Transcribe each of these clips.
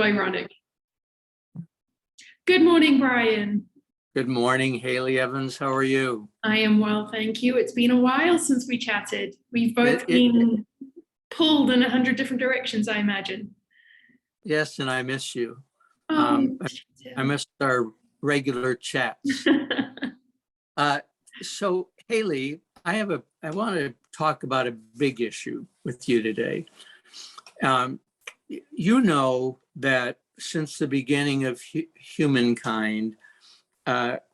ironic. Good morning, Brian. Good morning, Hayley Evans. How are you? I am well, thank you. It's been a while since we chatted. We've both been pulled in 100 different directions, I imagine. Yes, and I miss you. Oh, I missed our regular chats. So, Hayley, I want to talk about a big issue with you today. You know that since the beginning of humankind,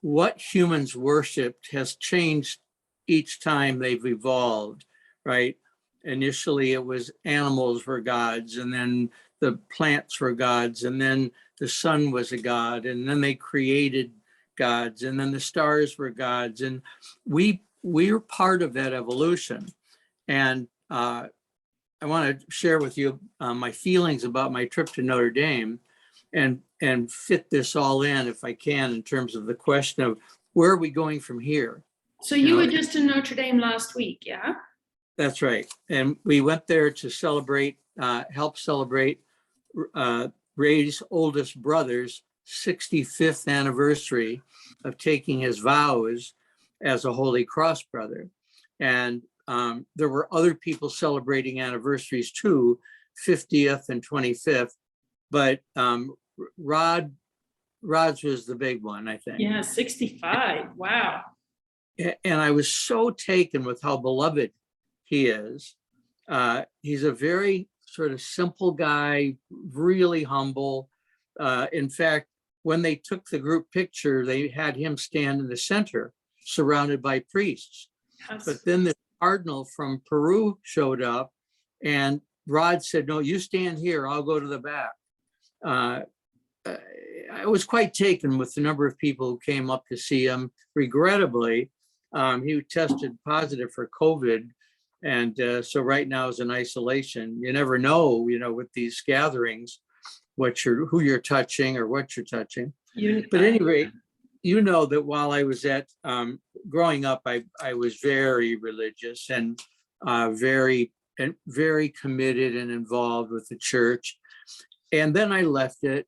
what humans worshipped has changed each time they've evolved, right? Initially, it was animals were gods, and then the plants were gods, and then the sun was a god, and then they created gods, and then the stars were gods, and we're part of that evolution. And I want to share with you my feelings about my trip to Notre Dame, and fit this all in, if I can, in terms of the question of where are we going from here? So you were just in Notre Dame last week, yeah? That's right. And we went there to celebrate, help celebrate Ray's oldest brother's 65th anniversary of taking his vows as a Holy Cross brother. And there were other people celebrating anniversaries too, 50th and 25th, but Rod's was the big one, I think. Yeah, 65, wow. And I was so taken with how beloved he is. He's a very sort of simple guy, really humble. In fact, when they took the group picture, they had him stand in the center, surrounded by priests. Yes. But then the cardinal from Peru showed up, and Rod said, "No, you stand here, I'll go to the back." I was quite taken with the number of people who came up to see him. Regrettably, he tested positive for COVID, and so right now is in isolation. You never know, with these gatherings, who you're touching or what you're touching. But anyway, you know that while I was growing up, I was very religious and very committed and involved with the church. And then I left it,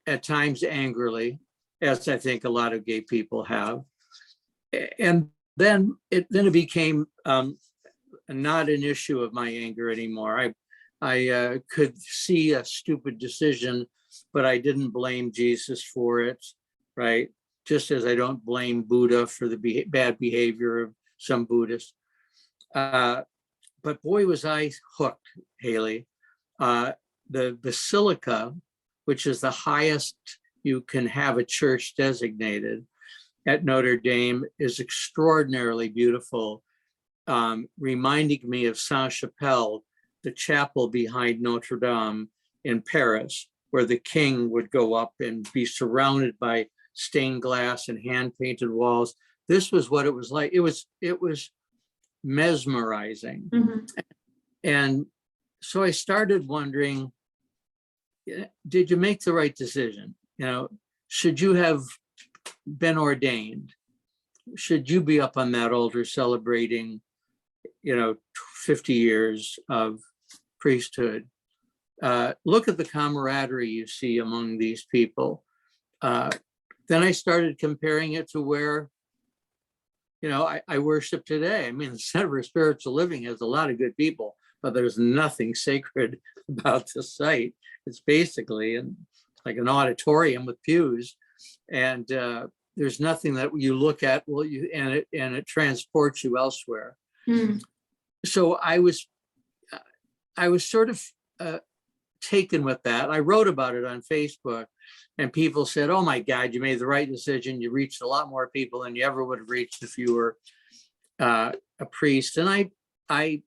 at times angrily, as I think a lot of gay people have. And then it became not an issue of my anger anymore. I could see a stupid decision, but I didn't blame Jesus for it, right? Just as I don't blame Buddha for the bad behavior of some Buddhists. But boy, was I hooked, Hayley. The Basilica, which is the highest you can have a church designated at Notre Dame, is extraordinarily beautiful, reminding me of Saint-Chapelle, the chapel behind Notre Dame in Paris, where the king would go up and be surrounded by stained glass and hand-painted walls. This was what it was like. It was mesmerizing. Mm-hmm. And so I started wondering, did you make the right decision? Should you have been ordained? Should you be up on that altar celebrating, 50 years of priesthood? Look at the camaraderie you see among these people. Then I started comparing it to where, I worship today. I mean, the Center for Spiritual Living has a lot of good people, but there's nothing sacred about the site. It's basically like an auditorium with pews, and there's nothing that you look at and it transports you elsewhere. Mm. So I was sort of taken with that. I wrote about it on Facebook, and people said, "Oh my God, you made the right decision. You reached a lot more people than you ever would have reached if you were a priest." And I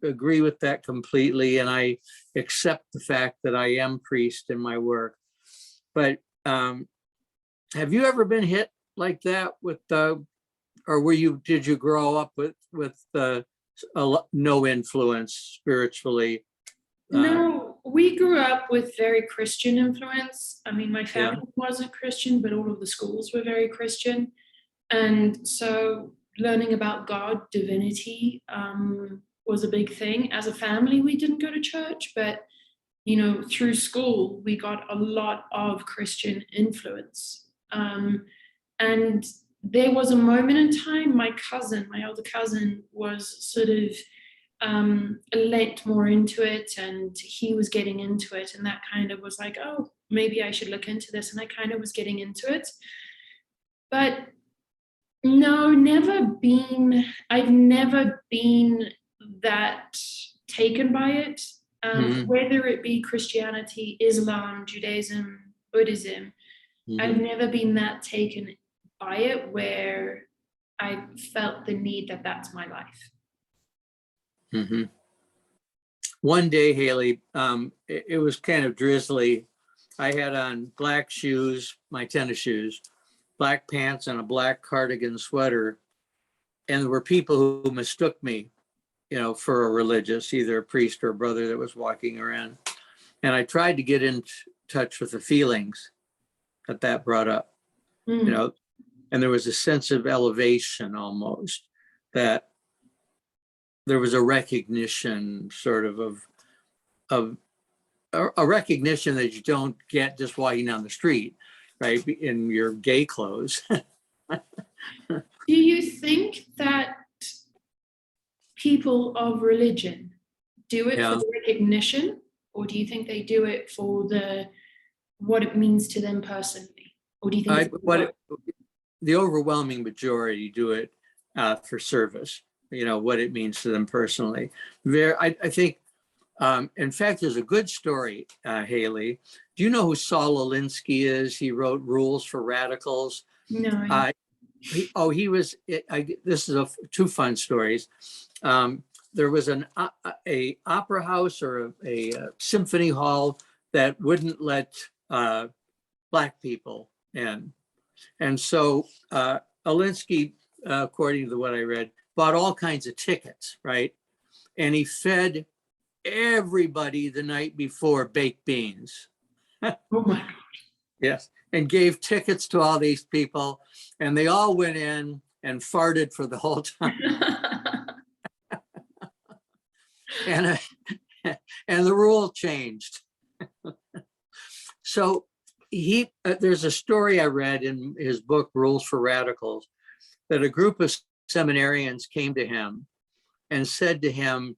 agree with that completely, and I accept the fact that I am priest in my work. But have you ever been hit like that or did you grow up with no influence spiritually? No, we grew up with very Christian influence. I mean, my family wasn't Christian, but all of the schools were very Christian. And so learning about God, divinity, was a big thing. As a family, we didn't go to church, but through school, we got a lot of Christian influence. And there was a moment in time, my older cousin, was sort of lent more into it, and he was getting into it, and that kind of was like, oh, maybe I should look into this, and I kind of was getting into it. But no, I've never been that taken by it. Whether it be Christianity, Islam, Judaism, Buddhism, I've never been that taken by it where I felt the need that that's my life. One day, Hayley, it was kind of drizzly. I had on black shoes, my tennis shoes, black pants, and a black cardigan sweater. And there were people who mistook me, for a religious, either a priest or a brother that was walking around. And I tried to get in touch with the feelings that brought up, and there was a sense of elevation almost, that there was a recognition sort of a recognition that you don't get just walking down the street, right, in your gay clothes. Do you think that people of religion do it for the recognition, or do you think they do it for what it means to them personally? Or do you think the overwhelming majority do it for service, what it means to them personally? I think, in fact, there's a good story, Hayley. Do you know who Saul Alinsky is? He wrote Rules for Radicals. No. He was, this is two fun stories. There was an opera house or a symphony hall that wouldn't let Black people in. And so Alinsky, according to what I read, bought all kinds of tickets, right? And he fed everybody the night before baked beans. Oh my God. Yes. And gave tickets to all these people, and they all went in and farted for the whole time. And the rule changed. So there's a story I read in his book, Rules for Radicals, that a group of seminarians came to him and said to him,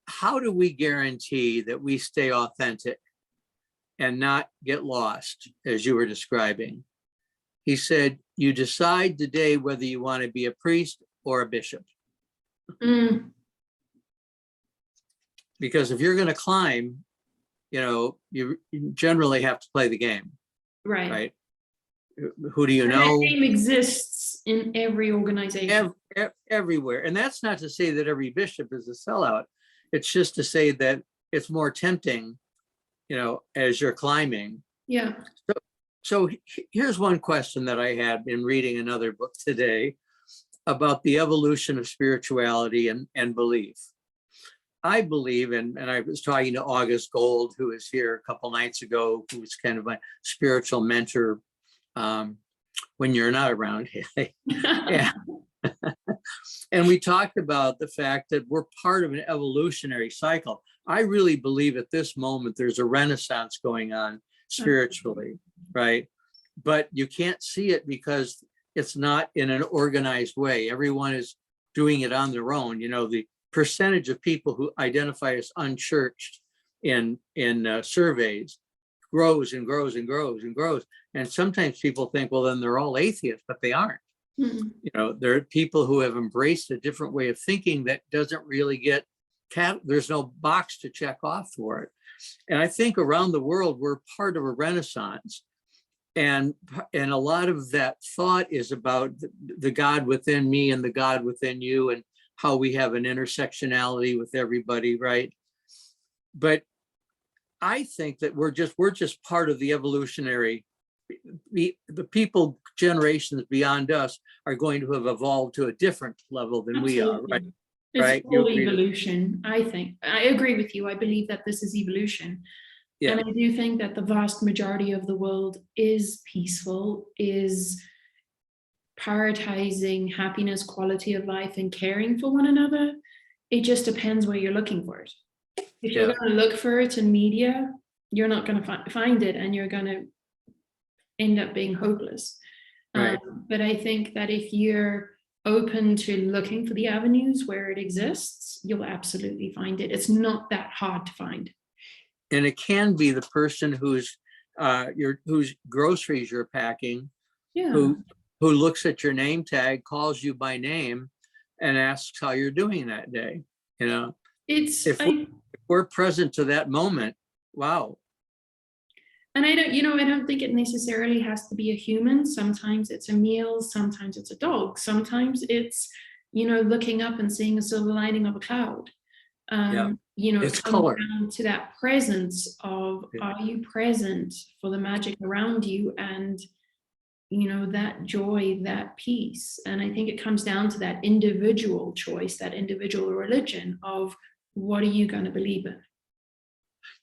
how do we guarantee that we stay authentic and not get lost, as you were describing? He said, you decide today whether you want to be a priest or a bishop. Because if you're going to climb, you generally have to play the game. Right? Who do you know? That game exists in every organization. Everywhere. And that's not to say that every bishop is a sellout. It's just to say that it's more tempting, as you're climbing. Yeah. So here's one question that I had in reading another book today about the evolution of spirituality and belief. I believe, and I was talking to August Gold, who was here a couple nights ago, who was kind of my spiritual mentor when you're not around. And we talked about the fact that we're part of an evolutionary cycle. I really believe at this moment there's a renaissance going on spiritually, right? But you can't see it because it's not in an organized way. Everyone is doing it on their own. The percentage of people who identify as unchurched in surveys grows and grows and grows and grows. And sometimes people think, well, then they're all atheists, but they aren't. There are people who have embraced a different way of thinking that doesn't really there's no box to check off for it. And I think around the world, we're part of a renaissance. And a lot of that thought is about the God within me and the God within you, and how we have an intersectionality with everybody, right? But I think that we're just part of the evolutionary. The people generations beyond us are going to have evolved to a different level than we are, right? It's called evolution, I think. I agree with you. I believe that this is evolution. Yeah. And I do think that the vast majority of the world is peaceful, is prioritizing happiness, quality of life, and caring for one another. It just depends where you're looking for it. If you're going to look for it in media, you're not going to find it, and you're going to end up being hopeless. Right. But I think that if you're open to looking for the avenues where it exists, you'll absolutely find it. It's not that hard to find. And it can be the person whose groceries you're packing, Yeah. who looks at your name tag, calls you by name, and asks how you're doing that day. You know, if we're present to that moment, wow. And I don't think it necessarily has to be a human. Sometimes it's a meal, sometimes it's a dog, sometimes it's, looking up and seeing a silver lining of a cloud. It's color. Down to that presence of, are you present for the magic around you, and that joy, that peace. And I think it comes down to that individual choice, that individual religion of, what are you going to believe in?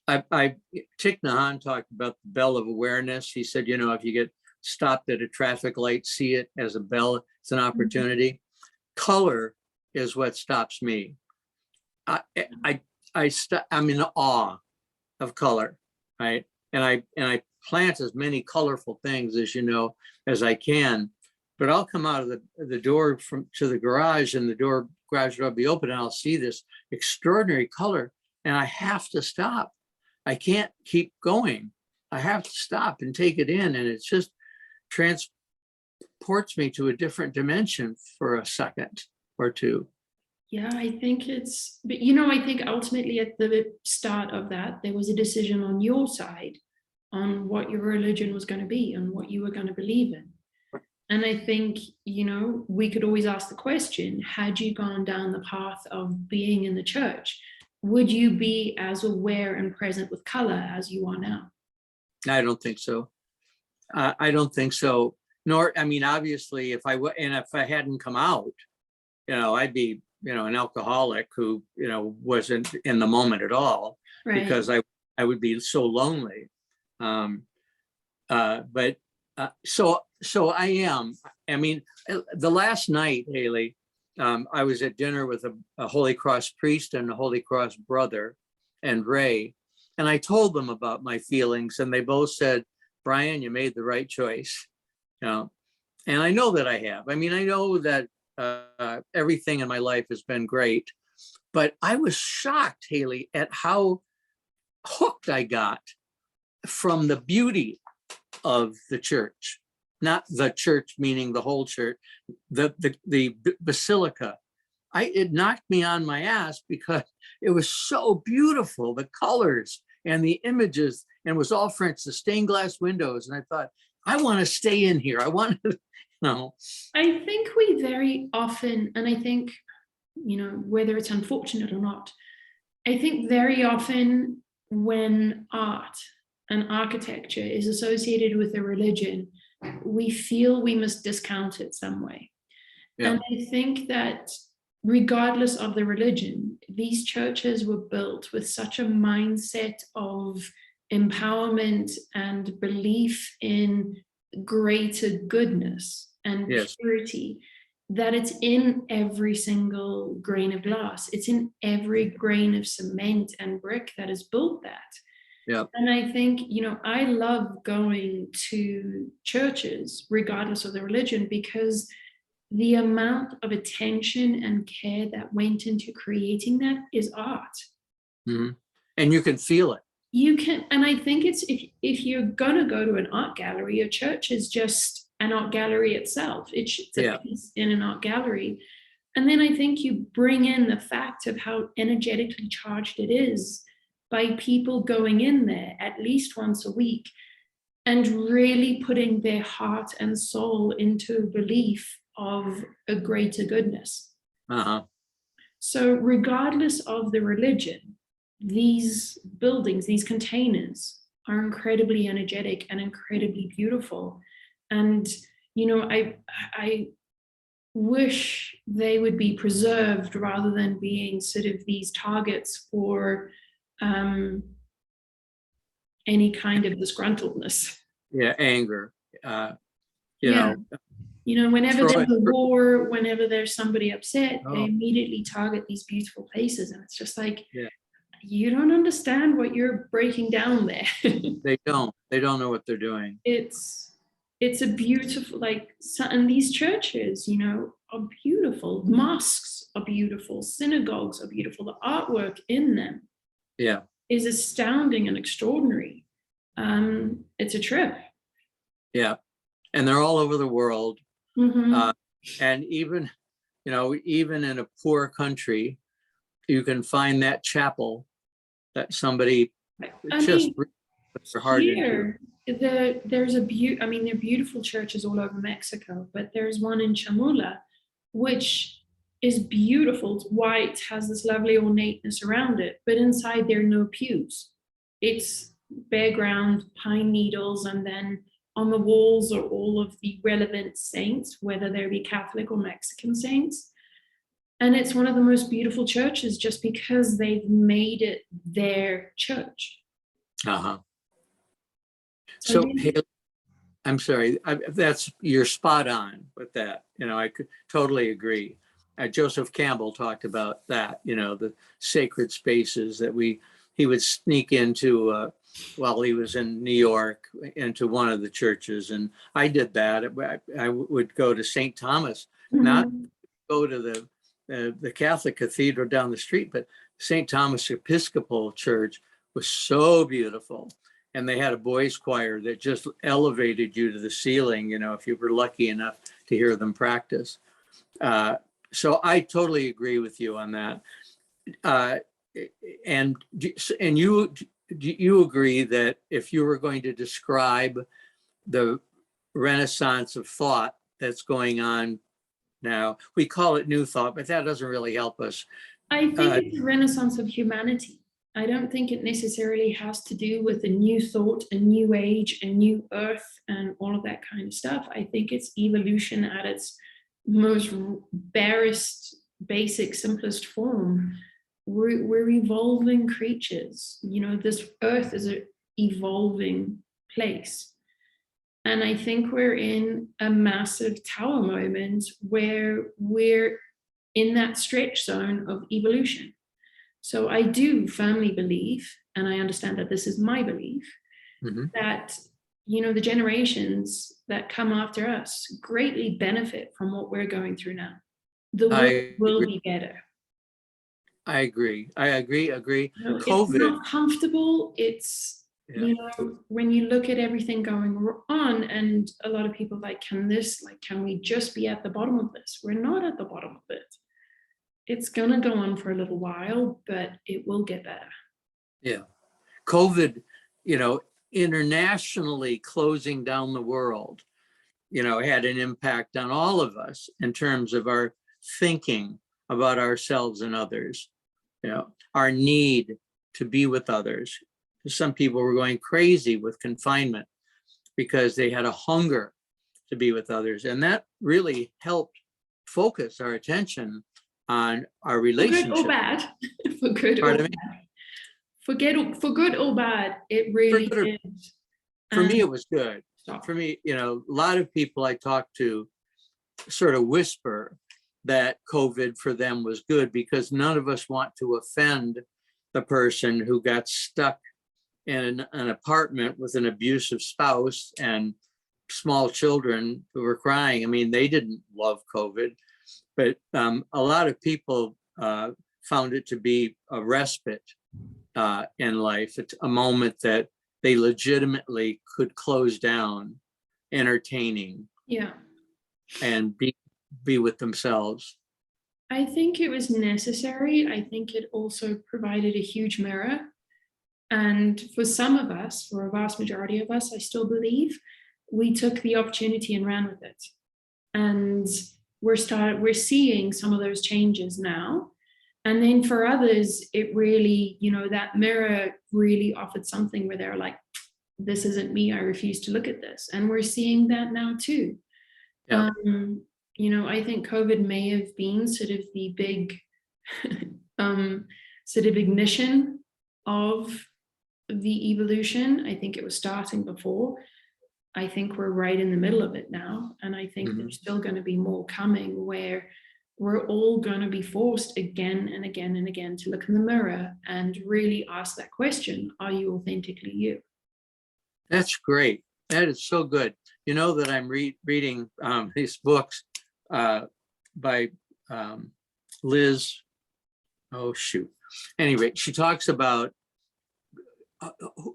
Thich Nhat Hanh talked about the bell of awareness. He said, if you get stopped at a traffic light, see it as a bell. It's an opportunity. Mm-hmm. Color is what stops me. I'm in awe of color, right? And I plant as many colorful things as I can. But I'll come out of the door to the garage, and the garage door will be open, and I'll see this extraordinary color, and I have to stop. I can't keep going. I have to stop and take it in, and it just transports me to a different dimension for a second or two. Yeah, I think but I think ultimately at the start of that, there was a decision on your side on what your religion was going to be and what you were going to believe in. And I think, we could always ask the question, had you gone down the path of being in the church, would you be as aware and present with color as you are now? I don't think so. I don't think so. Obviously, if I hadn't come out, I'd be, an alcoholic who, wasn't in the moment at all, right? Because I would be so lonely. So I am. The last night, Hayley, I was at dinner with a Holy Cross priest and a Holy Cross brother and Ray, and I told them about my feelings, and they both said, "Brian, you made the right choice." And I know that I have. I know that everything in my life has been great, but I was shocked, Hayley, at how hooked I got from the beauty of the church. Not the church meaning the whole church, the basilica. It knocked me on my ass because it was so beautiful, the colors and the images, and it was all French, the stained glass windows. And I thought, I want to stay in here. I want to, I think we very often, and I think, whether it's unfortunate or not, I think very often when art and architecture is associated with a religion, we feel we must discount it some way. Yeah. And I think that regardless of the religion, these churches were built with such a mindset of empowerment and belief in greater goodness and purity, that it's in every single grain of glass. It's in every grain of cement and brick that has built that. Yeah. And I think, I love going to churches, regardless of the religion, because the amount of attention and care that went into creating that is art. Mm-hmm. And you can feel it. You can, and I think it's, if you're going to go to an art gallery, a church is just an art gallery itself. It's a piece in an art gallery. And then I think you bring in the fact of how energetically charged it is by people going in there at least once a week and really putting their heart and soul into belief of a greater goodness. Uh-huh. So regardless of the religion, these buildings, these containers are incredibly energetic and incredibly beautiful. And, I wish they would be preserved rather than being sort of these targets for any kind of disgruntledness. Yeah, anger. Whenever there's a war, whenever there's somebody upset, they immediately target these beautiful places, and it's just like, you don't understand what you're breaking down there. They don't know what they're doing. It's a beautiful, like, and these churches, you know, are beautiful. Mosques are beautiful. Synagogues are beautiful. The artwork in them is astounding and extraordinary. It's a trip. Yeah. And they're all over the world. Mm-hmm. And even, you know, even in a poor country, you can find that chapel that somebody for hard here, there's I mean, there are beautiful churches all over Mexico, but there's one in Chamula, which is beautiful. It's white, has this lovely ornateness around it, but inside there are no pews. It's bare ground, pine needles, and then on the walls are all of the relevant saints, whether they be Catholic or Mexican saints. And it's one of the most beautiful churches just because they've made it their church. Uh-huh. So, Hayley, I'm sorry, you're spot on with that. You know, I could totally agree. Joseph Campbell talked about that, you know, the sacred spaces that he would sneak into while he was in New York into one of the churches. And I did that. I would go to St. Thomas, not go to the Catholic cathedral down the street, but St. Thomas Episcopal Church was so beautiful. And they had a boys choir that just elevated you to the ceiling, you know, if you were lucky enough to hear them practice. So I totally agree with you on that. And you agree that if you were going to describe the renaissance of thought that's going on now, we call it new thought, but that doesn't really help us. I think it's a renaissance of humanity. I don't think it necessarily has to do with a new thought, a new age, a new earth, and all of that kind of stuff. I think it's evolution at its most barest, basic, simplest form. We're evolving creatures. You know, this earth is an evolving place. And I think we're in a massive tower moment where we're in that stretch zone of evolution. So I do firmly believe, and I understand that this is my belief, that, you know, the generations that come after us greatly benefit from what we're going through now. The world will be better. I agree. You know, COVID. It's not comfortable. It's, you know, when you look at everything going on, and a lot of people like, can we just be at the bottom of this? We're not at the bottom of it. It's going to go on for a little while, but it will get better. Yeah. COVID, you know, internationally closing down the world, you know, had an impact on all of us in terms of our thinking about ourselves and others, you know, our need to be with others. Some people were going crazy with confinement because they had a hunger to be with others. And that really helped focus our attention on our relationship. For good or bad. For good or bad. For good or bad, it really did. For me, it was good. For me, you know, a lot of people I talked to sort of whisper that COVID for them was good because none of us want to offend the person who got stuck in an apartment with an abusive spouse and small children who were crying. I mean, they didn't love COVID. But a lot of people found it to be a respite in life. It's a moment that they legitimately could close down, entertaining, and be with themselves. I think it was necessary. I think it also provided a huge mirror. And for some of us, for a vast majority of us, I still believe, we took the opportunity and ran with it. And we're seeing some of those changes now. And then for others, it really, you know, that mirror really offered something where they're like, this isn't me, I refuse to look at this. And we're seeing that now too. Yeah. You know, I think COVID may have been sort of the big sort of ignition of the evolution. I think it was starting before. I think we're right in the middle of it now. And I think there's still going to be more coming where we're all going to be forced again and again and again to look in the mirror and really ask that question, are you authentically you? That's great. That is so good. You know that I'm reading these books by Liz. Oh, shoot. Anyway, she talks about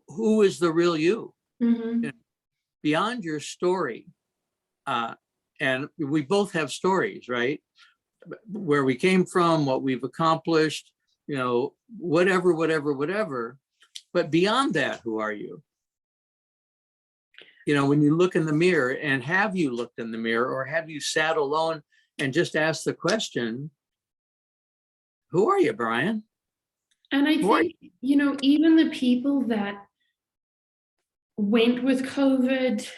who is the real you? Mm-hmm. You know, beyond your story. And we both have stories, right? Where we came from, what we've accomplished, you know, whatever. But beyond that, who are you? You know, when you look in the mirror, and have you looked in the mirror, or have you sat alone and just asked the question, who are you, Brian? And I think, you know, even the people that went with COVID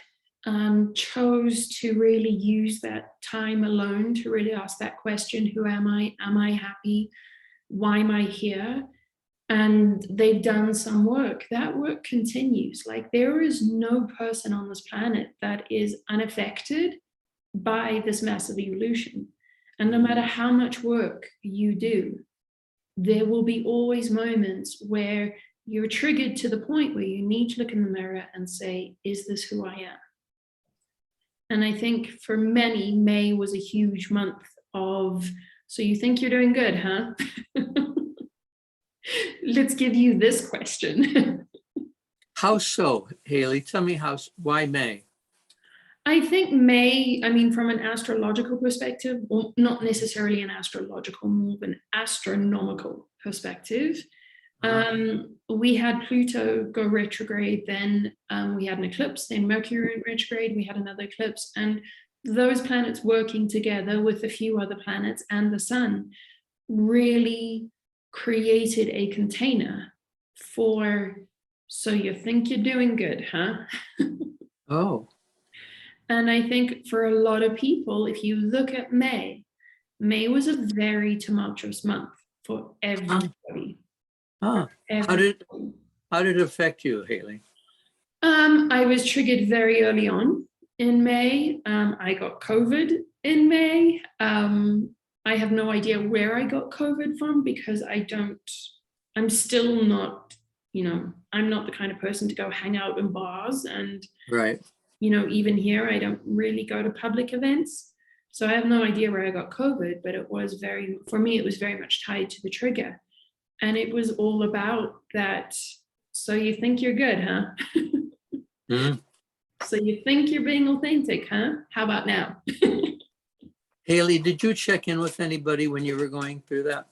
chose to really use that time alone to really ask that question, who am I? Am I happy? Why am I here? And they've done some work. That work continues. Like, there is no person on this planet that is unaffected by this massive evolution. And no matter how much work you do, there will be always moments where you're triggered to the point where you need to look in the mirror and say, is this who I am? And I think for many, May was a huge month of, so you think you're doing good, huh? Let's give you this question. How so, Hayley? Tell me why May? I think May, I mean, from an astrological perspective, or not necessarily an astrological, more of an astronomical perspective, we had Pluto go retrograde, then we had an eclipse, then Mercury in retrograde, we had another eclipse, and those planets working together with a few other planets and the sun really created a container for, so you think you're doing good, huh? Oh. And I think for a lot of people, if you look at May, May was a very tumultuous month for everybody. How did it affect you, Hayley? I was triggered very early on in May. I got COVID in May. I have no idea where I got COVID from, because I'm still not, you know, I'm not the kind of person to go hang out in bars, and right. You know, even here, I don't really go to public events. So I have no idea where I got COVID, but for me, it was very much tied to the trigger. And it was all about that. So you think you're good, huh? Mm-hmm. So you think you're being authentic, huh? How about now? Hayley, did you check in with anybody when you were going through that?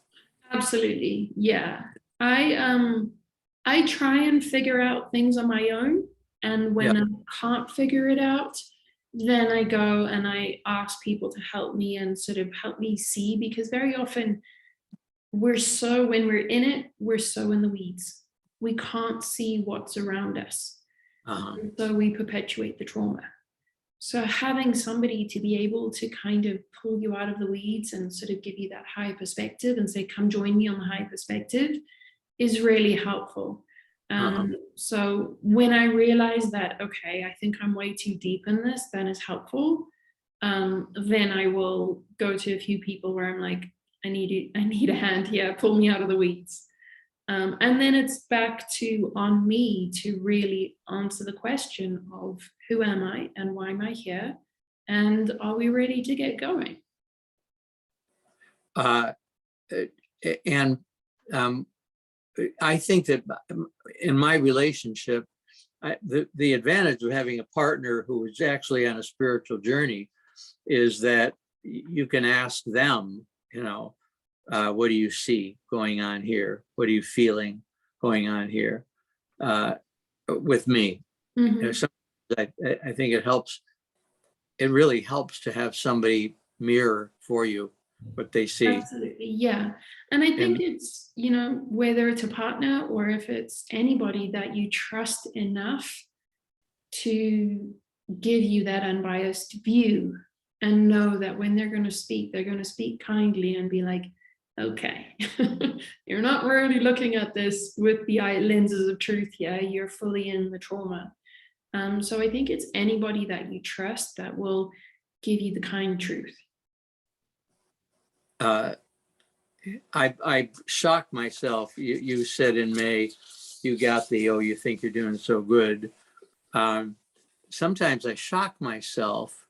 Absolutely. Yeah. I try and figure out things on my own. And when I can't figure it out, then I go and I ask people to help me and sort of help me see, because very often when we're in it, we're so in the weeds. We can't see what's around us. So we perpetuate the trauma. So having somebody to be able to kind of pull you out of the weeds and sort of give you that higher perspective and say, come join me on the higher perspective, is really helpful. So when I realize that, okay, I think I'm way too deep in this, then it's helpful. Then I will go to a few people where I'm like, I need a hand here, pull me out of the weeds. And then it's back to on me to really answer the question of who am I and why am I here? And are we ready to get going? I think that in my relationship, the advantage of having a partner who is actually on a spiritual journey is that you can ask them, you know, what do you see going on here? What are you feeling going on here with me? Mm-hmm. You know, I think it helps. It really helps to have somebody mirror for you what they see. Absolutely, yeah. And I think it's, you know, whether it's a partner or if it's anybody that you trust enough to give you that unbiased view and know that when they're going to speak kindly and be like, okay, you're not really looking at this with the lenses of truth here, you're fully in the trauma. So I think it's anybody that you trust that will give you the kind truth. uh, I shocked myself. You said in May, you got the, oh, you think you're doing so good. Sometimes I shock myself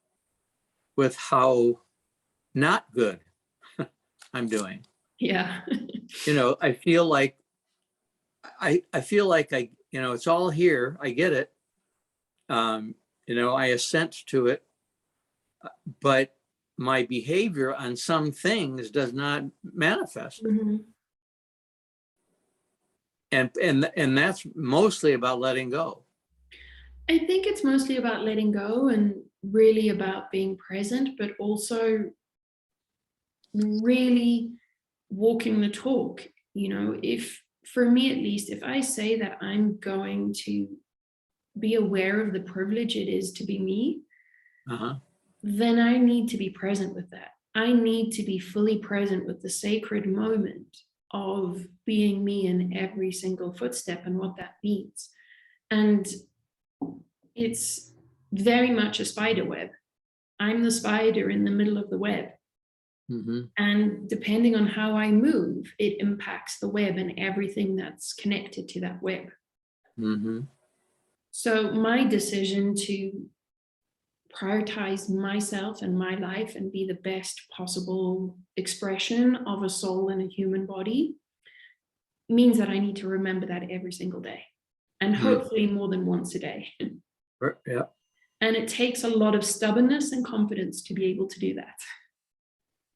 with how not good I'm doing. Yeah. I feel like I feel like it's all here. I get it. I assent to it, but my behavior on some things does not manifest. Mm-hmm. And that's mostly about letting go. I think it's mostly about letting go and really about being present, but also really walking the talk. If for me at least, if I say that I'm going to be aware of the privilege it is to be me, then I need to be present with that. I need to be fully present with the sacred moment of being me in every single footstep and what that means. And it's very much a spider web. I'm the spider in the middle of the web. Mm-hmm. And depending on how I move, it impacts the web and everything that's connected to that web. Mm-hmm. So my decision to prioritize myself and my life and be the best possible expression of a soul in a human body means that I need to remember that every single day, and hopefully more than once a day. Yeah. And it takes a lot of stubbornness and confidence to be able to do that.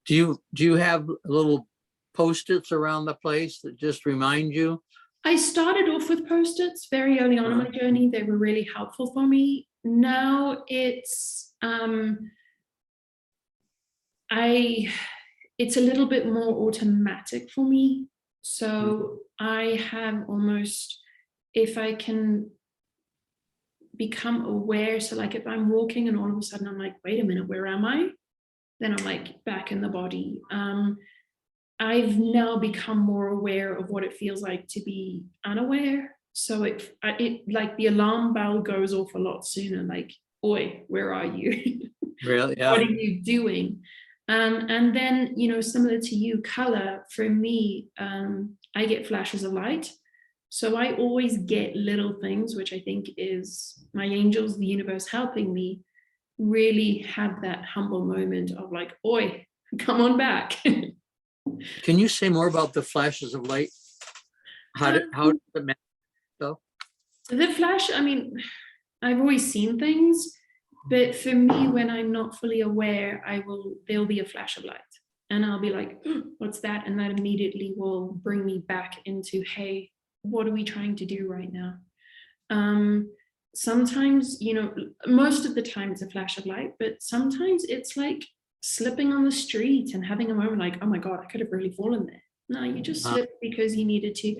Do you have little Post-its around the place that just remind you? I started off with Post-its very early on in my journey. They were really helpful for me. Now it's it's a little bit more automatic for me. So I have almost, if I can become aware, so like if I'm walking and all of a sudden I'm like, wait a minute, where am I? Then I'm like back in the body. I've now become more aware of what it feels like to be unaware. So it like the alarm bell goes off a lot sooner, like, oi, where are you? Really? Yeah. What are you doing? And then, similar to you, color, for me, I get flashes of light. So I always get little things, which I think is my angels, the universe helping me really have that humble moment of like, oi, come on back. Can you say more about the flashes of light? How does it manifest though? The flash, I mean, I've always seen things, but for me, when I'm not fully aware, there'll be a flash of light and I'll be like, what's that? And that immediately will bring me back into, hey, what are we trying to do right now? Sometimes, most of the time it's a flash of light, but sometimes it's like slipping on the street and having a moment like, oh my God, I could have really fallen there. No, you just slipped because you needed to.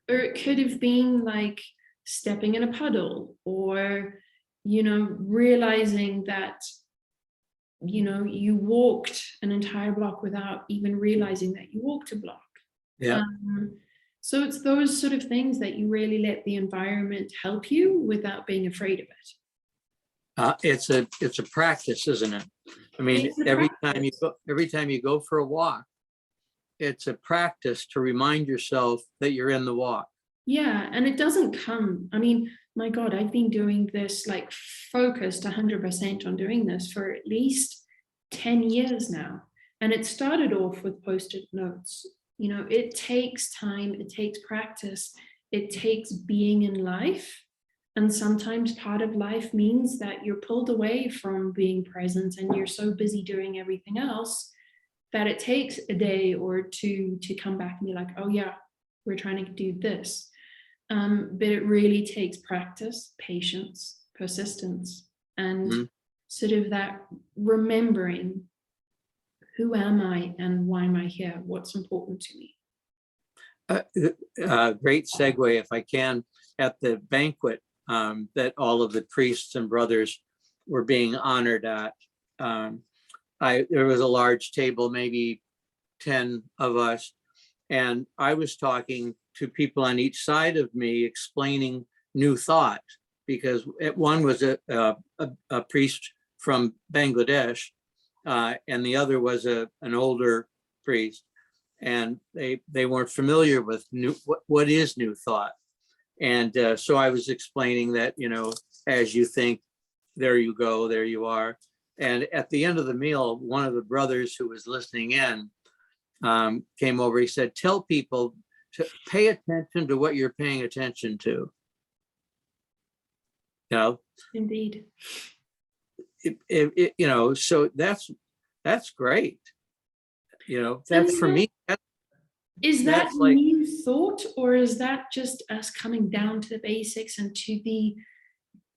Or it could have been like stepping in a puddle, or, realizing that, you walked an entire block without even realizing that you walked a block. Yeah. So it's those sort of things that you really let the environment help you without being afraid of it. It's a practice, isn't it? I mean, every time you go for a walk, it's a practice to remind yourself that you're in the walk. Yeah, and it doesn't come. I mean, my God, I've been doing this, like focused 100% on doing this for at least 10 years now. And it started off with Postit Notes. It takes time, it takes practice, it takes being in life. And sometimes part of life means that you're pulled away from being present and you're so busy doing everything else that it takes a day or two to come back and be like, oh yeah, we're trying to do this. But it really takes practice, patience, persistence, and sort of that remembering, who am I and why am I here? What's important to me? Great segue, if I can, at the banquet that all of the priests and brothers were being honored at. There was a large table, maybe 10 of us, and I was talking to people on each side of me, explaining new thought, because one was a priest from Bangladesh, and the other was an older priest, and they weren't familiar with what is new thought. And so I was explaining that, as you think, there you go, there you are. And at the end of the meal, one of the brothers who was listening in came over. He said, tell people to pay attention to what you're paying attention to. Indeed. So that's great. That's for me. Is that that's like new thought, or is that just us coming down to the basics and to the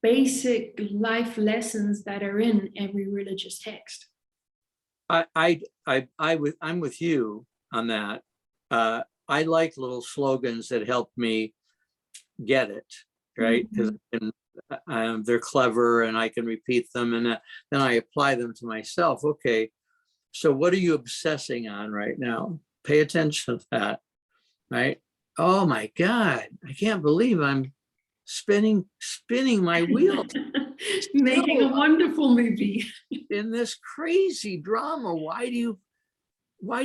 basic life lessons that are in every religious text? I'm with you on that. I like little slogans that help me get it, right? Because they're clever and I can repeat them, and then I apply them to myself. Okay, so what are you obsessing on right now? Pay attention to that, right? Oh my God, I can't believe I'm spinning my wheels. Making a wonderful movie. In this crazy drama. Why do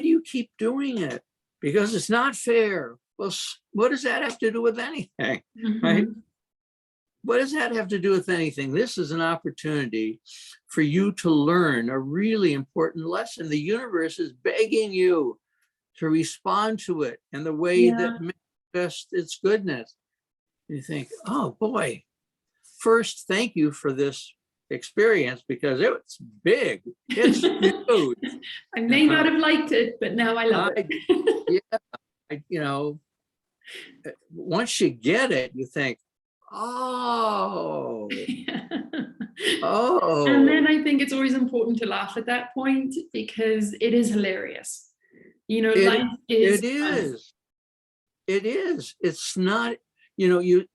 you keep doing it? Because it's not fair. Well, what does that have to do with anything? Right? What does that have to do with anything? This is an opportunity for you to learn a really important lesson. The universe is begging you to respond to it in the way that manifests its goodness. You think, oh boy, first, thank you for this experience, because it's big. It's huge. I may not have liked it, but now I love it. Once you get it, you think, oh. And then I think it's always important to laugh at that point, because it is hilarious. Life is. It is. It's not. You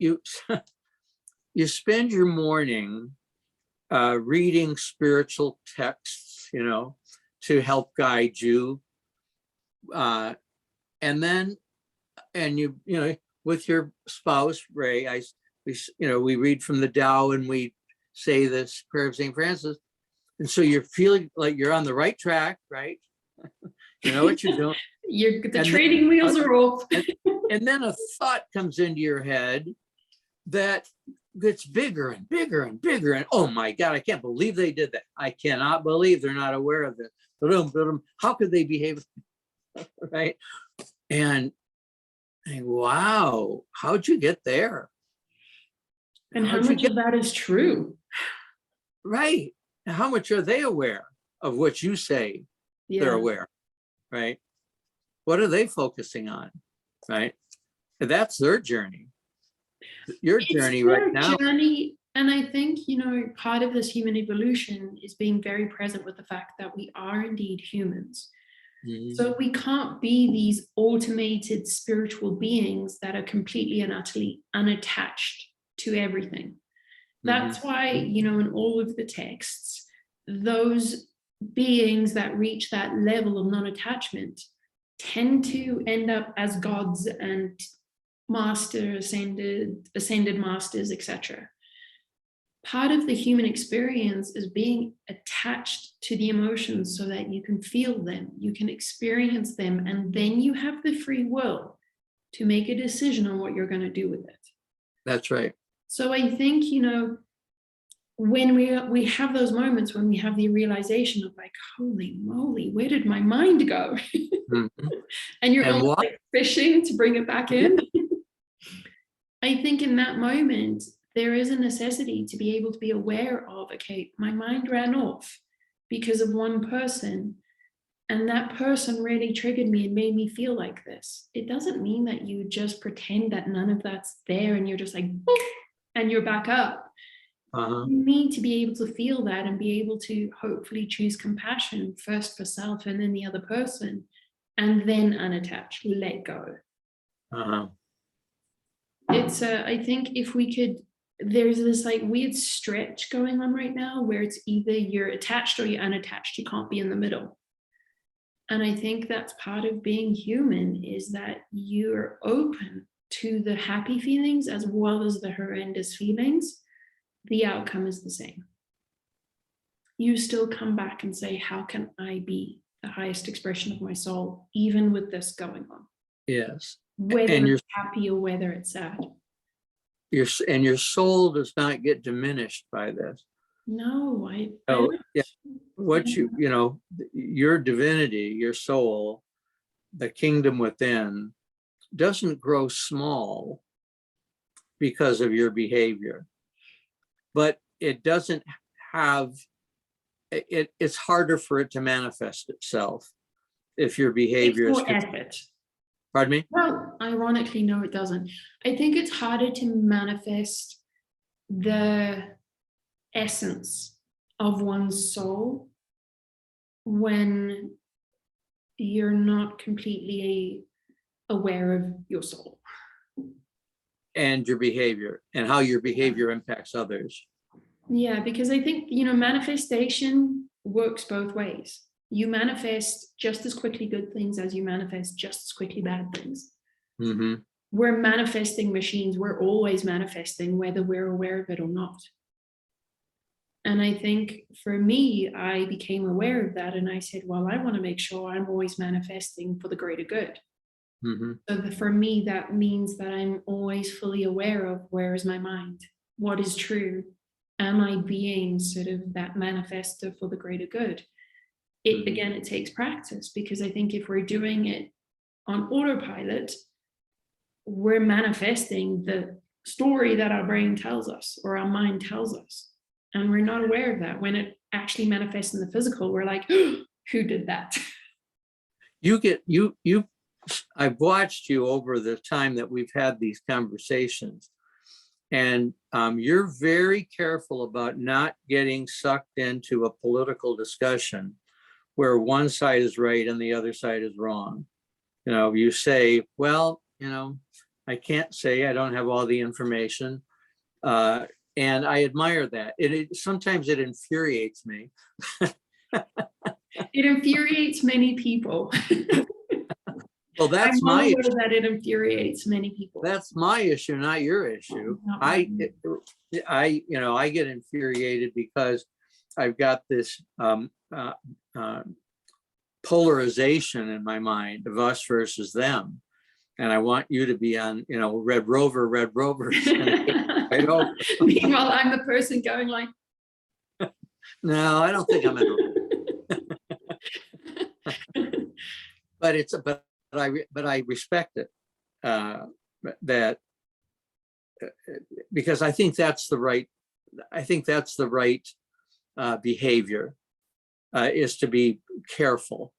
you spend your morning reading spiritual texts, to help guide you, and then, you with your spouse Ray, we read from the Tao and we say this prayer of St. Francis, and so you're feeling like you're on the right track, right? You know what you're doing. The training wheels are off. And then a thought comes into your head that gets bigger and bigger and bigger. And oh my God, I can't believe they did that. I cannot believe they're not aware of this. How could they behave? Right? And wow, how'd you get there? And how much of that is true? Right. And how much are they aware of what you say they're aware? Right? What are they focusing on? Right? And that's their journey. Your journey right now. And I think, part of this human evolution is being very present with the fact that we are indeed humans. So we can't be these automated spiritual beings that are completely and utterly unattached to everything. That's why, in all of the texts, those beings that reach that level of non-attachment tend to end up as gods and ascended masters, etc. Part of the human experience is being attached to the emotions so that you can feel them, you can experience them, and then you have the free will to make a decision on what you're going to do with it. That's right. So I think, when we have those moments when we have the realization of like, holy moly, where did my mind go? And you're almost like fishing to bring it back in. I think in that moment, there is a necessity to be able to be aware of, okay, my mind ran off because of one person, and that person really triggered me and made me feel like this. It doesn't mean that you just pretend that none of that's there and you're just like, boop, and you're back up. You need to be able to feel that and be able to hopefully choose compassion first for self and then the other person, and then unattach, let go. It's I think if we could, there's this like weird stretch going on right now where it's either you're attached or you're unattached. You can't be in the middle. And I think that's part of being human, is that you're open to the happy feelings as well as the horrendous feelings. The outcome is the same. You still come back and say, how can I be the highest expression of my soul, even with this going on. Yes. Whether And it's happy or whether it's sad. your soul does not get diminished by this. No, I Yeah, what your divinity, your soul, the kingdom within, doesn't grow small because of your behavior, but it doesn't have it's harder for it to manifest itself if your behavior it's is. more effort. Pardon me? Well, ironically, no, it doesn't. I think it's harder to manifest the essence of one's soul when you're not completely aware of your soul. And your behavior and how your behavior impacts others. Yeah, because I think, manifestation works both ways. You manifest just as quickly good things as you manifest just as quickly bad things. Mm-hmm. We're manifesting machines. We're always manifesting, whether we're aware of it or not. And I think for me, I became aware of that. And I said, well, I want to make sure I'm always manifesting for the greater good. Mm-hmm. So for me, that means that I'm always fully aware of where is my mind, what is true. Am I being sort of that manifester for the greater good? Again, it takes practice, because I think if we're doing it on autopilot, we're manifesting the story that our brain tells us or our mind tells us. And we're not aware of that. When it actually manifests in the physical, we're like, oh, who did that? I've watched you over the time that we've had these conversations, and you're very careful about not getting sucked into a political discussion where one side is right and the other side is wrong. You say, well, I can't say, I don't have all the information. And I admire that. Sometimes it infuriates me. It infuriates many people. Well, that's my issue. That it infuriates many people. That's my issue, not your issue. I get infuriated because I've got this polarization in my mind of us versus them. And I want you to be on, Red Rover. Right over. Meanwhile, I'm the person going like, no, I don't think I'm in. But I respect it, that because I think that's the right. Behavior is to be careful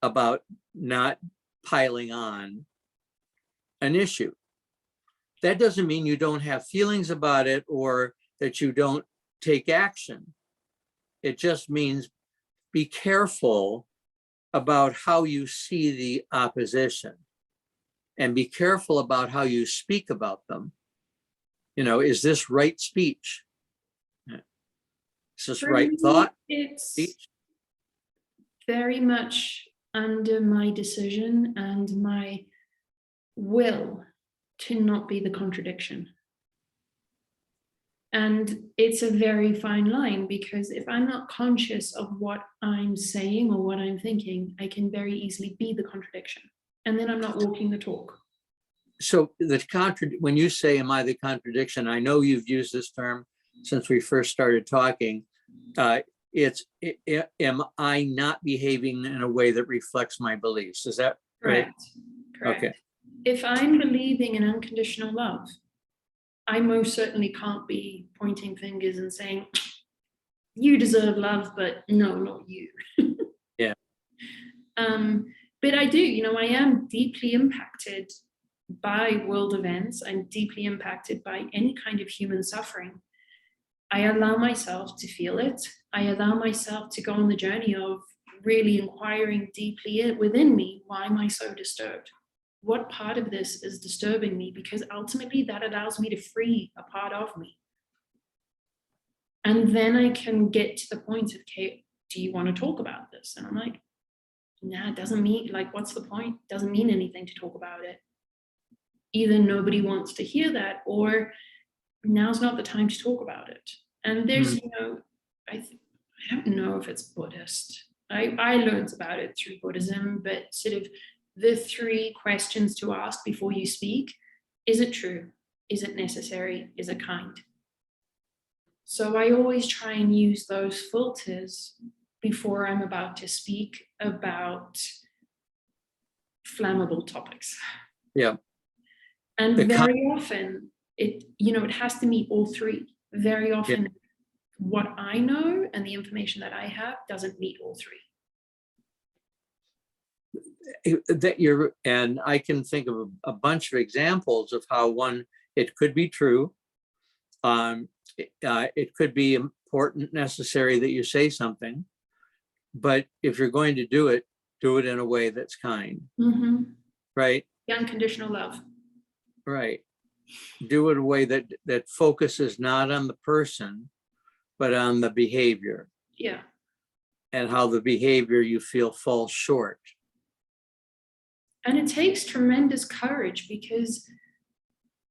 about not piling on an issue. That doesn't mean you don't have feelings about it or that you don't take action. It just means be careful about how you see the opposition and be careful about how you speak about them. Is this right speech? Is this right thought? It's speech? Very much under my decision and my will to not be the contradiction. And it's a very fine line, because if I'm not conscious of what I'm saying or what I'm thinking, I can very easily be the contradiction. And then I'm not walking the talk. So when you say, am I the contradiction? I know you've used this term since we first started talking. Am I not behaving in a way that reflects my beliefs? Is that right? Correct. Okay. If I'm believing in unconditional love, I most certainly can't be pointing fingers and saying, you deserve love, but no, not you. Yeah. But I do, I am deeply impacted by world events. I'm deeply impacted by any kind of human suffering. I allow myself to feel it. I allow myself to go on the journey of really inquiring deeply within me. Why am I so disturbed? What part of this is disturbing me? Because ultimately that allows me to free a part of me. And then I can get to the point of, okay, do you want to talk about this? And I'm like, nah, it doesn't mean, what's the point? It doesn't mean anything to talk about it. Either nobody wants to hear that, or now's not the time to talk about it. And there's, I don't know if it's Buddhist, I learned about it through Buddhism, but sort of the 3 questions to ask before you speak. Is it true? Is it necessary? Is it kind? So I always try and use those filters before I'm about to speak about flammable topics. Yeah. And very often it has to meet all 3. Very often what I know and the information that I have doesn't meet all 3. And I can think of a bunch of examples of how it could be true. It could be important, necessary that you say something, but if you're going to do it in a way that's kind, right? The unconditional love. Right. Do it in a way that focuses not on the person, but on the behavior. Yeah. And how the behavior you feel falls short. And it takes tremendous courage because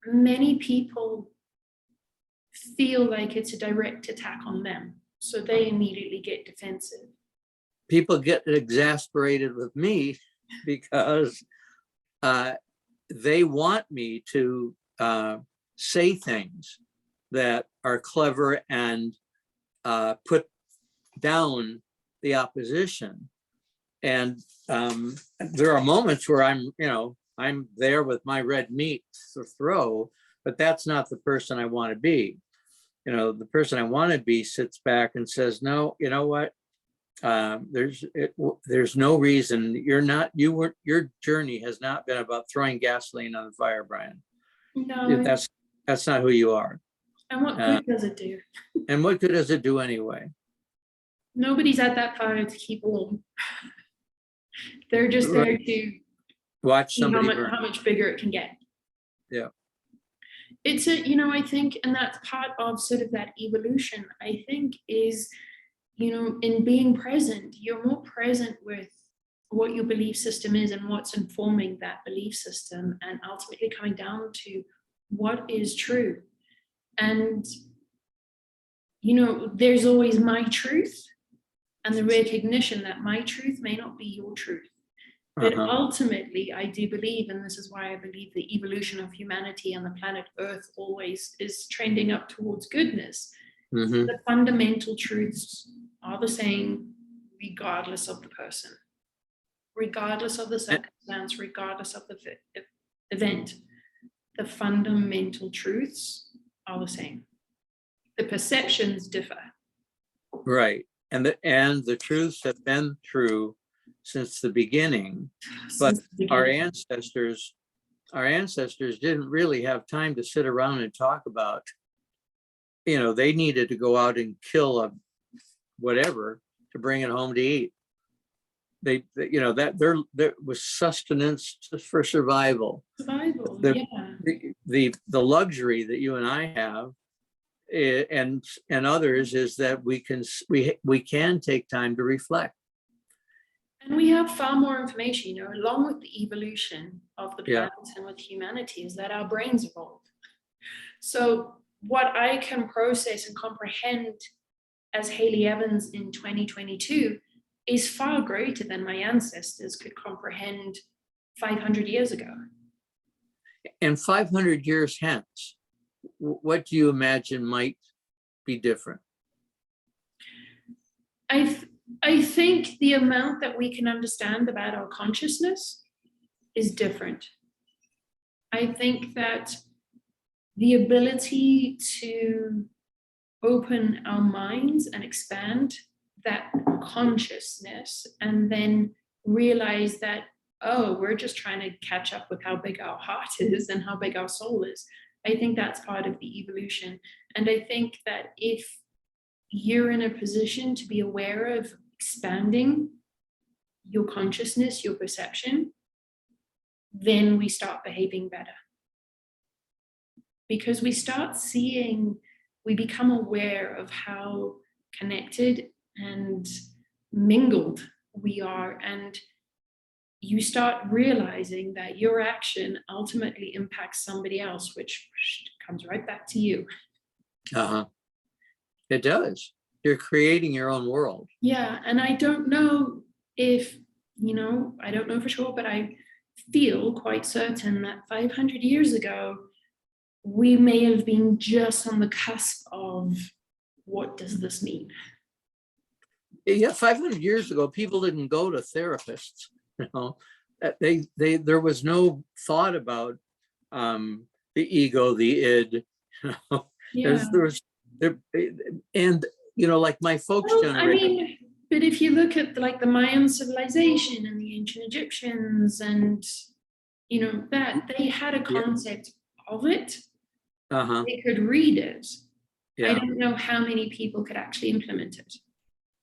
many people feel like it's a direct attack on them. So they immediately get defensive. People get exasperated with me because they want me to say things that are clever and put down the opposition. And there are moments where I'm there with my red meat to throw, but that's not the person I want to be. The person I want to be sits back and says, no, you know what? There's no reason. Your journey has not been about throwing gasoline on the fire, Brian. No. That's not who you are. And what good does it do? And what good does it do anyway? Nobody's at that fire to keep warm. They're just there to watch somebody how much bigger it can get. Yeah. It's I think, and that's part of sort of that evolution, I think, is, in being present, you're more present with what your belief system is and what's informing that belief system, and ultimately coming down to what is true. And, there's always my truth and the recognition that my truth may not be your truth. But ultimately, I do believe, and this is why I believe the evolution of humanity and the planet Earth always is trending up towards goodness. The fundamental truths are the same regardless of the person, regardless of the circumstance, regardless of the event. The fundamental truths are the same. The perceptions differ. Right. And the truths have been true since the beginning, but our ancestors didn't really have time to sit around and talk about, they needed to go out and kill a whatever to bring it home to eat. That there was sustenance for survival. The luxury that you and I have and others is that we can take time to reflect. And we have far more information, along with the evolution of the planet and with humanity, is that our brains evolved. So what I can process and comprehend as Hayley Evans in 2022 is far greater than my ancestors could comprehend 500 years ago. And 500 years hence, what do you imagine might be different? I think the amount that we can understand about our consciousness is different. I think that the ability to open our minds and expand that consciousness and then realize that, we're just trying to catch up with how big our heart is and how big our soul is. I think that's part of the evolution. And I think that if you're in a position to be aware of expanding your consciousness, your perception, then we start behaving better. Because we start seeing, we become aware of how connected and mingled we are. And you start realizing that your action ultimately impacts somebody else, which comes right back to you. It does. You're creating your own world. Yeah, and I don't know if, I don't know for sure, but I feel quite certain that 500 years ago, we may have been just on the cusp of what does this mean? Yeah, 500 years ago, people didn't go to therapists. There was no thought about the ego, the id. Yeah. And like my folks' generation. But if you look at like the Mayan civilization and the ancient Egyptians, and that they had a concept of it, they could read it. I don't know how many people could actually implement it.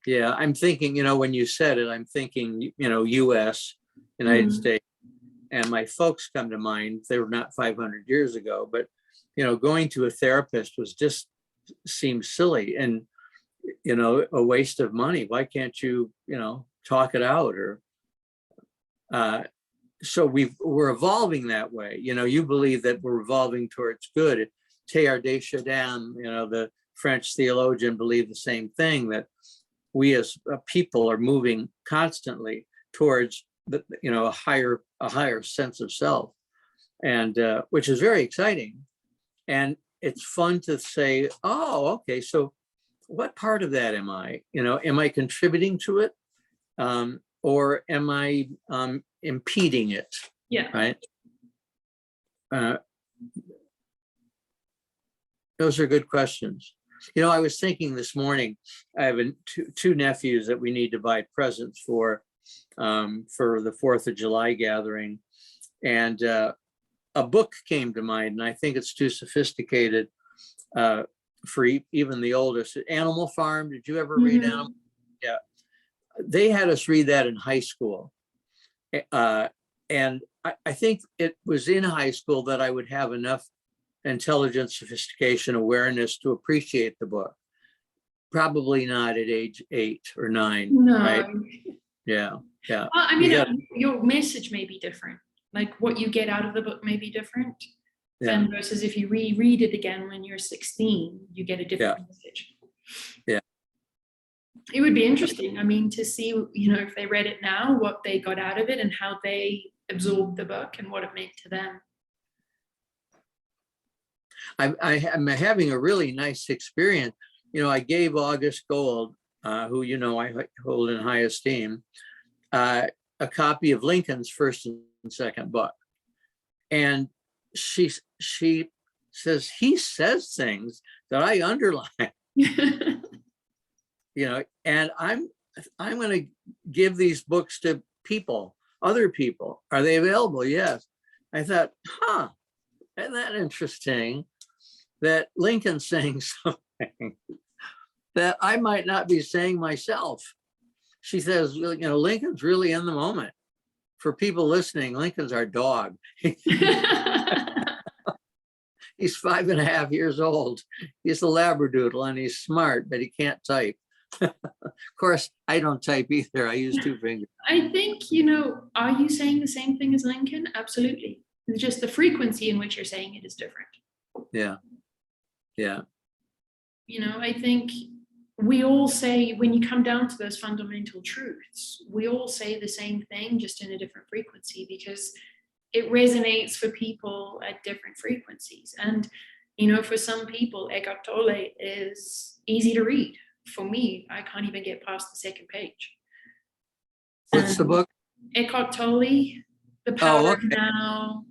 Yeah, I'm thinking, when you said it, I'm thinking, US, United States, and my folks come to mind. They were not 500 years ago, but, going to a therapist seemed silly and, a waste of money. Why can't you, talk it out? Or so we're evolving that way. You believe that we're evolving towards good. Teilhard de Chardin, the French theologian, believed the same thing, that we as a people are moving constantly towards a higher sense of self, and which is very exciting. And it's fun to say, oh, okay, so what part of that am I? Am I contributing to it? Or am I impeding it? Yeah. Right. Those are good questions. I was thinking this morning, I have two nephews that we need to buy presents for the 4th of July gathering. And a book came to mind, and I think it's too sophisticated for even the oldest. Animal Farm. Did you ever read Animal? Yeah. They had us read that in high school. And I think it was in high school that I would have enough intelligence, sophistication, awareness to appreciate the book. Probably not at age 8 or 9. No. Right? Yeah. Well, your message may be different. Like what you get out of the book may be different. Then versus if you reread it again when you're 16, you get a different message. Yeah. It would be interesting, to see, if they read it now, what they got out of it and how they absorbed the book and what it meant to them. I'm having a really nice experience. I gave August Gold, who I hold in high esteem, a copy of Lincoln's first and second book, and she says he says things that I underline. And I'm going to give these books to other people. Are they available? Yes. I thought, isn't that interesting? That Lincoln's saying something that I might not be saying myself. She says, Lincoln's really in the moment. For people listening, Lincoln's our dog. He's 5.5 years old. He's a Labradoodle and he's smart, but he can't type. Of course, I don't type either. I use 2 fingers. I think, are you saying the same thing as Lincoln? Absolutely. It's just the frequency in which you're saying it is different. Yeah. Yeah. I think we all say, when you come down to those fundamental truths, we all say the same thing, just in a different frequency, because it resonates for people at different frequencies. And, for some people, Eckhart Tolle is easy to read. For me, I can't even get past the second page. What's the book? Eckhart Tolle, The Power of Now.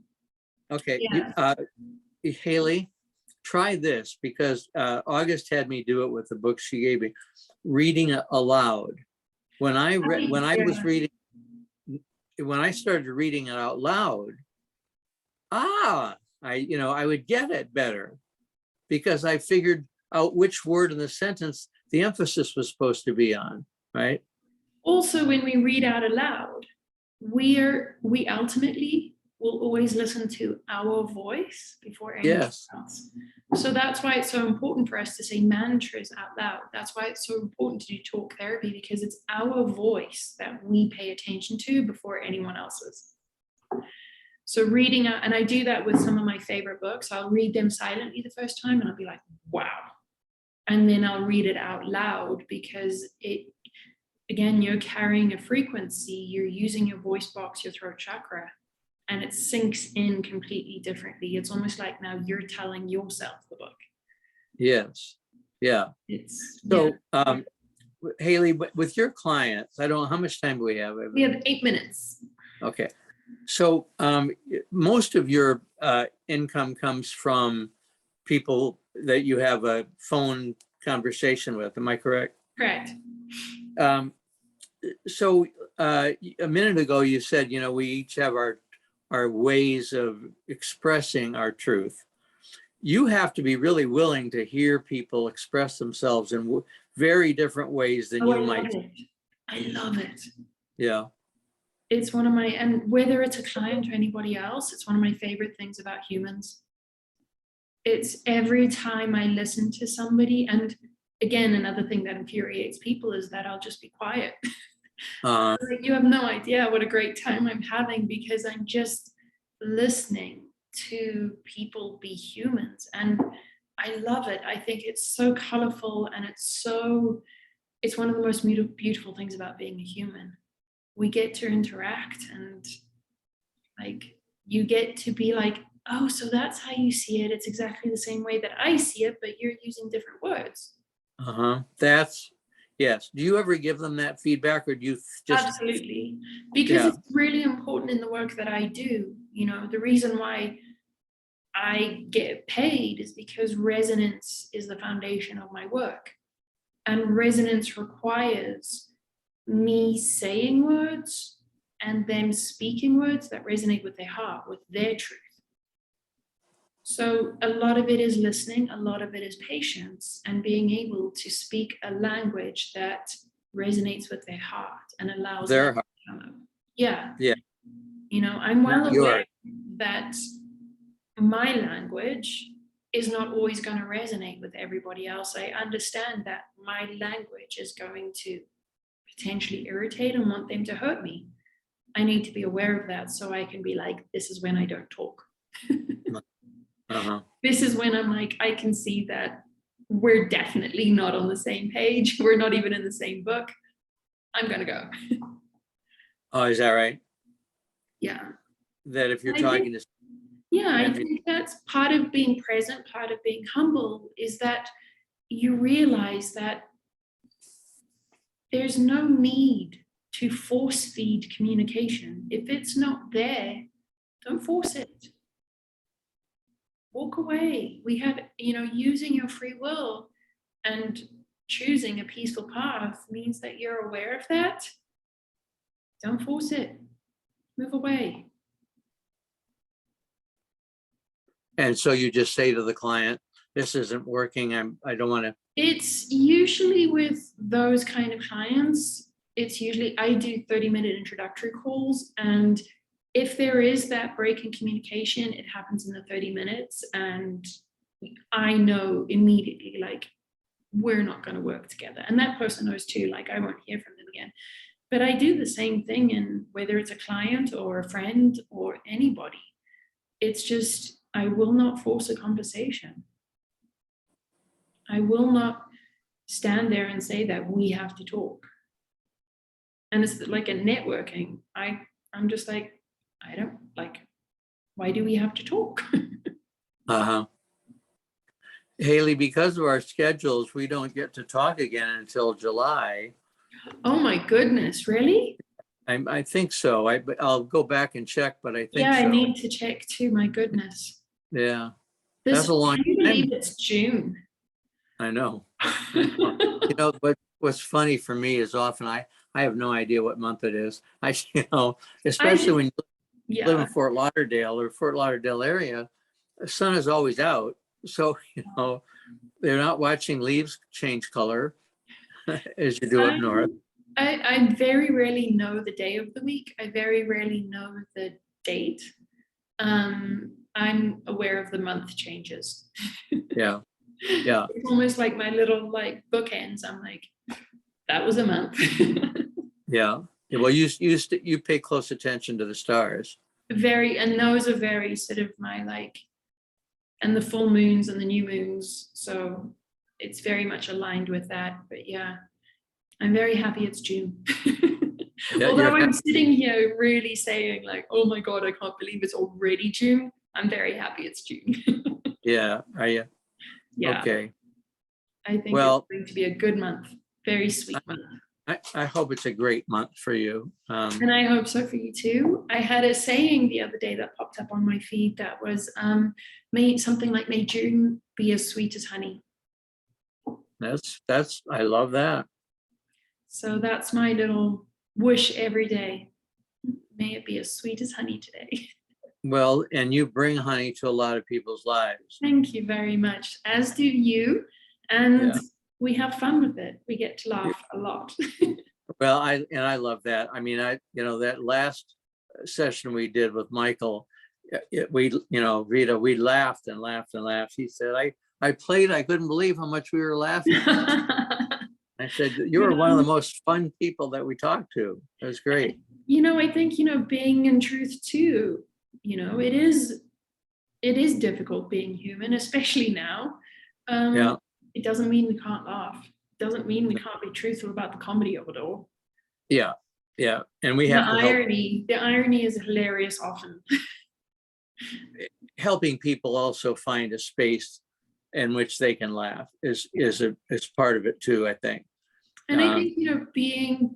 Okay. Yeah. Hayley, try this, because August had me do it with the book she gave me, reading aloud. When I started reading it out loud, I would get it better, because I figured out which word in the sentence the emphasis was supposed to be on, right? Also, when we read out aloud, we ultimately will always listen to our voice before anything else. So that's why it's so important for us to say mantras out loud. That's why it's so important to do talk therapy, because it's our voice that we pay attention to before anyone else's. So reading out, and I do that with some of my favorite books. I'll read them silently the first time and I'll be like, wow, and then I'll read it out loud, because again, you're carrying a frequency, you're using your voice box, your throat chakra, and it sinks in completely differently. It's almost like now you're telling yourself the book. Yes. Yeah. So, Hayley, with your clients, I don't know how much time do we have? We have 8 minutes. Okay. So most of your income comes from people that you have a phone conversation with. Am I correct? Correct. So a minute ago, you said, we each have our ways of expressing our truth. You have to be really willing to hear people express themselves in very different ways than you might. I love it. Yeah. It's one of my, and whether it's a client or anybody else, it's one of my favorite things about humans. It's every time I listen to somebody, and again, another thing that infuriates people is that I'll just be quiet. Like, you have no idea what a great time I'm having, because I'm just listening to people be humans, and I love it. I think it's so colorful, and it's one of the most beautiful things about being a human. We get to interact, and like, you get to be like, oh, so that's how you see it. It's exactly the same way that I see it, but you're using different words. Yes. Do you ever give them that feedback, or do you just? Absolutely. Because it's really important in the work that I do. The reason why I get paid is because resonance is the foundation of my work. And resonance requires me saying words and them speaking words that resonate with their heart, with their truth. So a lot of it is listening, a lot of it is patience, and being able to speak a language that resonates with their heart and allows their them heart. to come up. Yeah. Yeah. I'm well aware that my language is not always going to resonate with everybody else. I understand that my language is going to potentially irritate and want them to hurt me. I need to be aware of that, so I can be like, this is when I don't talk. This is when I'm like, I can see that we're definitely not on the same page. We're not even in the same book. I'm going to go. Oh, is that right? Yeah. That if you're talking to. Yeah, I think that's part of being present, part of being humble, is that you realize that there's no need to force feed communication. If it's not there, don't force it. Walk away. We have, using your free will and choosing a peaceful path means that you're aware of that. Don't force it. Move away. And so you just say to the client, this isn't working. I don't want to. It's usually with those kind of clients, I do 30-minute introductory calls, and if there is that break in communication, it happens in the 30 minutes, and I know immediately, like, we're not going to work together. And that person knows too, like, I won't hear from them again. But I do the same thing, in whether it's a client or a friend or anybody. It's just, I will not force a conversation. I will not stand there and say that we have to talk. And it's like a networking. I'm just like, I don't like, why do we have to talk? Hayley, because of our schedules, we don't get to talk again until July. Oh my goodness, really? I think so. I'll go back and check, but I think so. I need to check too, my goodness. Yeah. That's a long time. I believe it's June. I know. But what's funny for me is often I have no idea what month it is. Especially when you live in Fort Lauderdale or Fort Lauderdale area, the sun is always out. So, they're not watching leaves change color as you do up north. I very rarely know the day of the week. I very rarely know the date. I'm aware of the month changes. Yeah. It's almost like my little bookends. I'm like, that was a month. Yeah. Well, you pay close attention to the stars. And those are very sort of my and the full moons and the new moons. So it's very much aligned with that. But yeah, I'm very happy it's June. Yeah, Although I'm sitting here really saying like, oh my God, I can't believe it's already June. I'm very happy it's June. yeah, Yeah, okay. I think Well, it's going to be a good month. Very sweet month. I hope it's a great month for you. And I hope so for you too. I had a saying the other day that popped up on my feed that was something like, may June be as sweet as honey. I love that. So that's my little wish every day. May it be as sweet as honey today. Well, and you bring honey to a lot of people's lives. Thank you very much, as do you. And Yeah. we have fun with it. We get to laugh a lot. Well, I love that. I mean, that last session we did with Michael, Rita, we laughed and laughed and laughed. He said, I played, I couldn't believe how much we were laughing. I said, you were one of the most fun people that we talked to. It was great. I think, being in truth too, it is difficult being human, especially now. Yeah. It doesn't mean we can't laugh. It doesn't mean we can't be truthful about the comedy of it all. Yeah. Yeah. And we have to the irony is hilarious often. Helping people also find a space in which they can laugh is part of it too, I think. And I think, being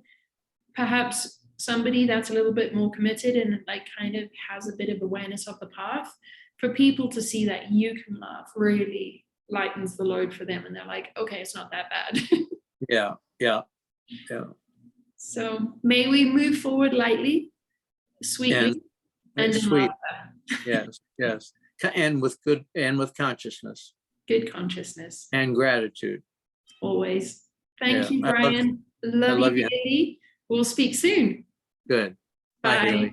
perhaps somebody that's a little bit more committed and like kind of has a bit of awareness of the path, for people to see that you can laugh really lightens the load for them, and they're like, okay, it's not that bad. Yeah. So may we move forward lightly, sweetly, and sweet. Yes. And with consciousness. Good consciousness. And gratitude. Always. Thank you, Brian. Love you, Hayley. We'll speak soon. Good. Bye.